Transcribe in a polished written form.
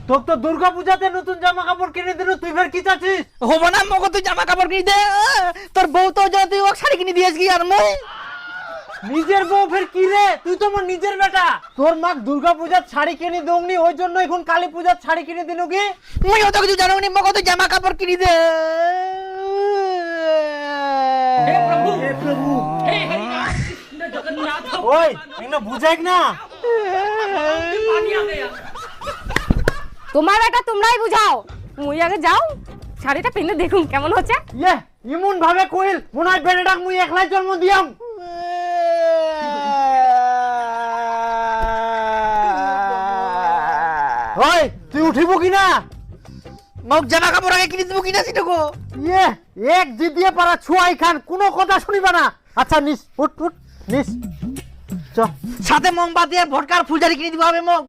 তোর তো দুর্গা পূজাতে নতুন জামা কাপড় কিনে দিল, তুই ফের কি চাচ্ছিস? হবো না মগো, তুই জামা কাপড় কিনে দে। তোর বউ তো যা তুই ওকে শাড়ি কিনে দিয়েছ কি আর মই নিজের বউ ফের কি রে? তুই তো মোর নিজের বেটা। তোর মা দুর্গা পূজার শাড়ি কিনে দৌনি, ওই জন্য এখন কালী পূজার শাড়ি কিনে দিল কি? মই অত কিছু জানো নি মগো, তুই জামা কাপড় কিনে দে। হে প্রভু, হে প্রভু, হে হরি কৃষ্ণ জগন্নাথ। ওই এগুলো বুঝাইক না। তোমার বেটা তোমরাই বুঝাও, মুই আগে যাও শাড়িটা পিনে দেখুন কেমন হচ্ছে। ইয়ে ইমন ভাবে কইল মনে হয় বেটাটাক মুই একলাই জন্ম দিয়াম। ওই তুই উঠিব কি না? মগ জামা কাপড় আগে কিনে দেবো কিনা সেটা গো। ইয়ে এক জিদিয়ে পারা ছুয়াই খান, কোনো কথা শুনিবা না। আচ্ছা নিস, উঠ উঠ নিস। চ সাথে মোমবাতি আর ভটকার ফুলঝাড়ি কিনে দিব হবে মগ।